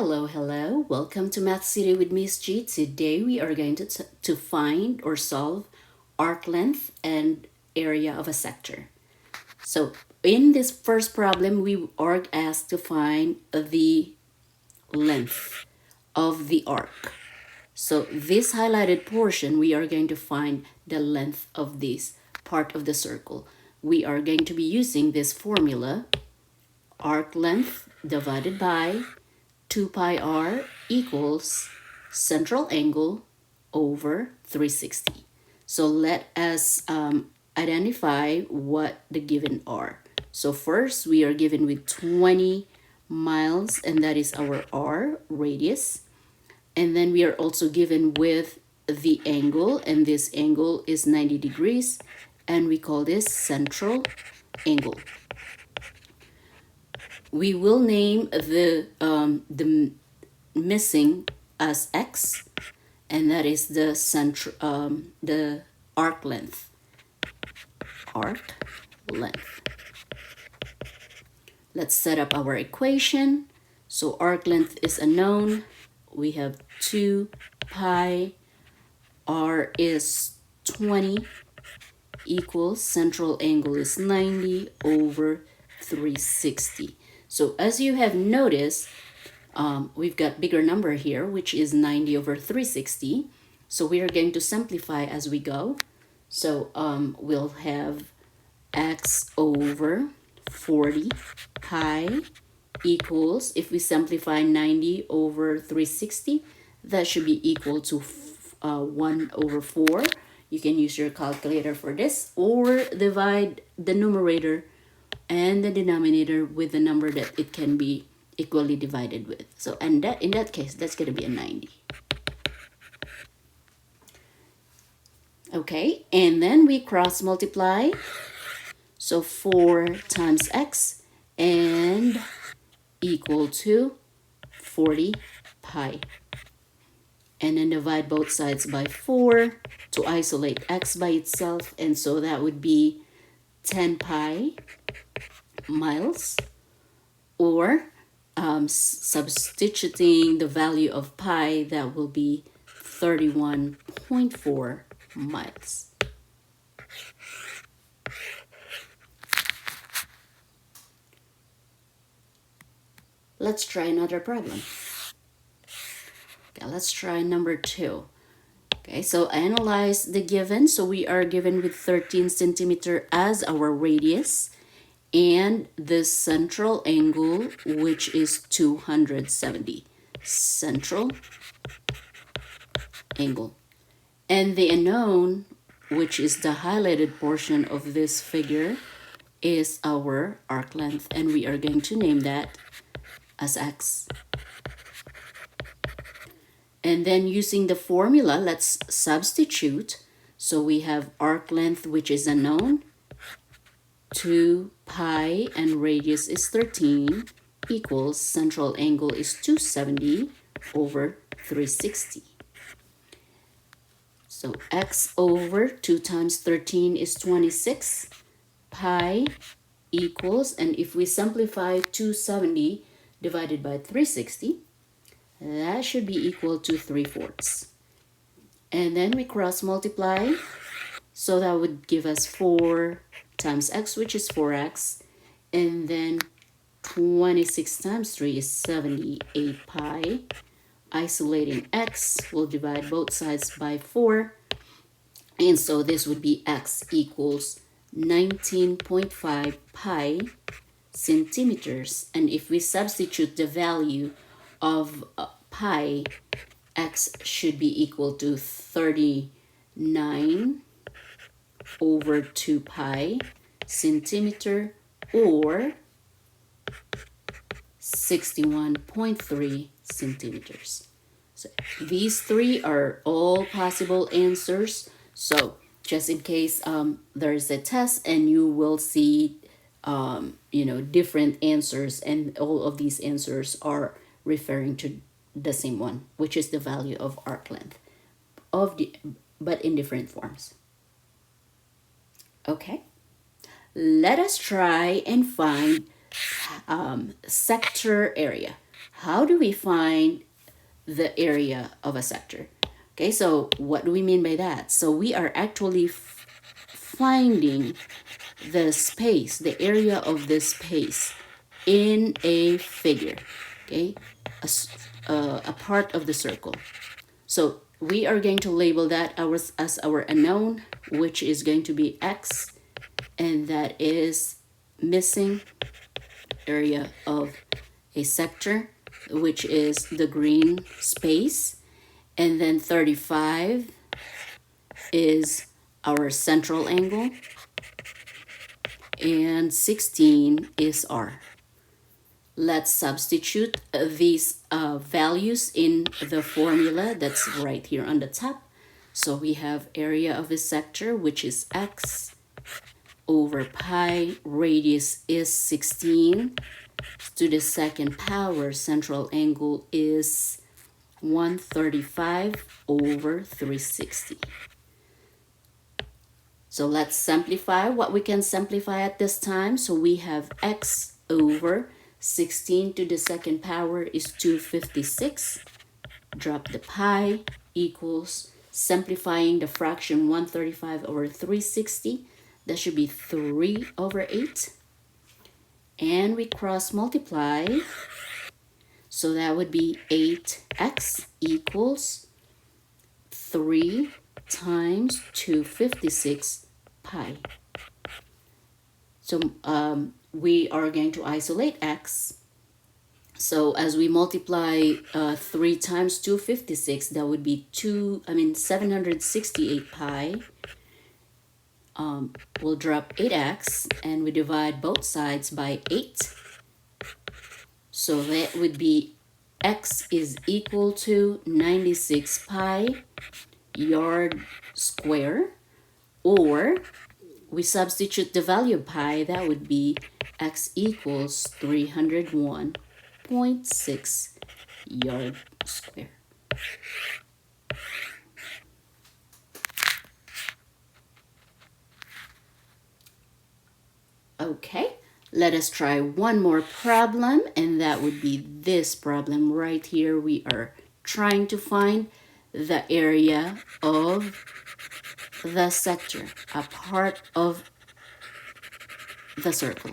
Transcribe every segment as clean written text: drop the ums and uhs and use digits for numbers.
Hello. Welcome to Math City with Miss G. Today we are going to find or solve arc length and area of a sector. So in this first problem, we are asked to find the length of the arc. So this highlighted portion, we are going to find the length of this part of the circle. We are going to be using this formula, arc length divided by 2 pi r equals central angle over 360. So let us identify what the given are. So first we are given with 20 miles, and that is our r radius. And then we are also given with the angle, and this angle is 90 degrees, and we call this central angle. We will name the missing as x, and that is the the arc length. Arc length. Let's set up our equation. So arc length is unknown. We have 2 pi r is 20 equals central angle is 90 over 360. So as you have noticed, we've got bigger number here, which is 90 over 360. So we are going to simplify as we go. So we'll have x over 40 pi equals, if we simplify 90 over 360, that should be equal to 1 over 4. You can use your calculator for this, or divide the numerator and the denominator with the number that it can be equally divided with. So, and that in that case, that's going to be a 90. Okay, and then we cross multiply. So 4 times x and equal to 40 pi. And then divide both sides by 4 to isolate x by itself. And so that would be 10 pi miles, or substituting the value of pi, that will be 31.4 miles. Let's try another problem. Okay, let's try number 2. Okay, so analyze the given. So we are given with 13 centimeter as our radius, and the central angle, which is 270. Central angle. And the unknown, which is the highlighted portion of this figure, is our arc length, and we are going to name that as x. And then using the formula, let's substitute. So we have arc length, which is unknown, 2 pi and radius is 13 equals central angle is 270 over 360. So x over 2 times 13 is 26. Pi equals, and if we simplify 270 divided by 360, that should be equal to 3/4. And then we cross multiply. So that would give us 4 times x, which is 4x. And then 26 times 3 is 78 pi. Isolating x, we'll divide both sides by 4. And so this would be x equals 19.5 pi centimeters. And if we substitute the value of pi, x should be equal to 39 over 2 pi centimeter, or 61.3 centimeters. So these three are all possible answers. So just in case there is a test and you will see different answers, and all of these answers are referring to the same one, which is the value of arc length, but in different forms. Okay, let us try and find sector area. how do we find the area of a sector? Okay, so what do we mean by that? So we are actually finding the space, the area of this space in a figure, okay, a part of the circle. So we are going to label that as our unknown, which is going to be x, and that is missing area of a sector, which is the green space. And then 35 is our central angle, and 16 is r. Let's substitute these values in the formula that's right here on the top. So we have area of a sector, which is x over pi, radius is 16, to the second power, central angle is 135 over 360. So let's simplify what we can simplify at this time. So we have x over 16 to the second power is 256. Drop the pi, equals, simplifying the fraction 135 over 360. That should be 3 over 8. And we cross multiply. So that would be 8x equals 3 times 256 pi. So we are going to isolate x. So as we multiply 3 times 256, that would be 768 pi. We'll drop 8x and we divide both sides by 8. So that would be x is equal to 96 pi yard square, or we substitute the value of pi, that would be x equals 301.6 yard square. Okay, let us try one more problem, and that would be this problem right here. We are trying to find the area of the sector, a part of the circle.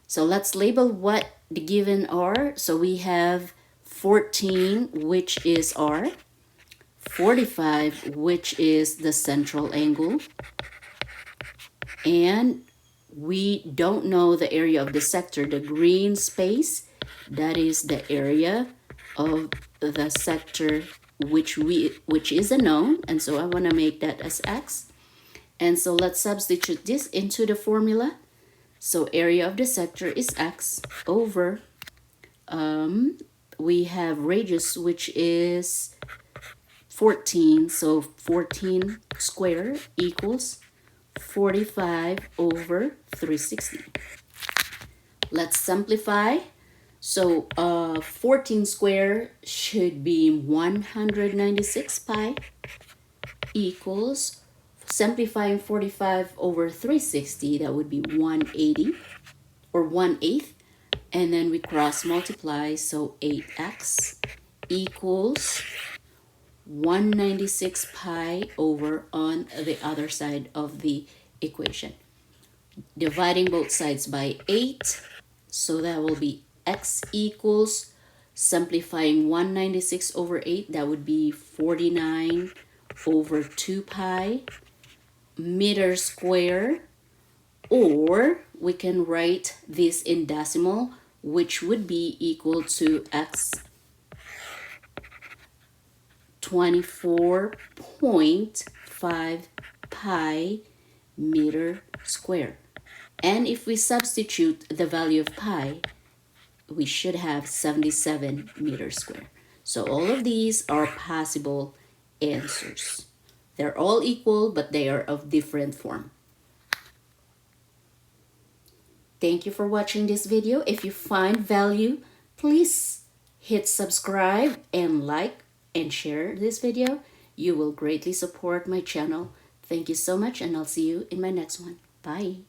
So let's label what the given are. So we have 14, which is r, 45, which is the central angle, and we don't know the area of the sector, the green space, that is the area of the sector which is a known, and so I want to make that as x. And so let's substitute this into the formula. So area of the sector is x over we have radius, which is 14, so 14 square equals 45 over 360. Let's simplify. So 14 square should be 196 pi equals, simplifying 45 over 360, that would be 180 or 1/8. And then we cross multiply, so 8x equals 196 pi over on the other side of the equation. Dividing both sides by 8, so that will be x equals, simplifying 196 over 8, that would be 49 over 2 pi meter square, or we can write this in decimal, which would be equal to x 24.5 pi meter square. And if we substitute the value of pi, we should have 77 meters square. So all of these are possible answers. They're all equal, but they are of different form. Thank you for watching this video. If you find value, please hit subscribe and like and share this video. You will greatly support my channel. Thank you so much, and I'll see you in my next one. Bye.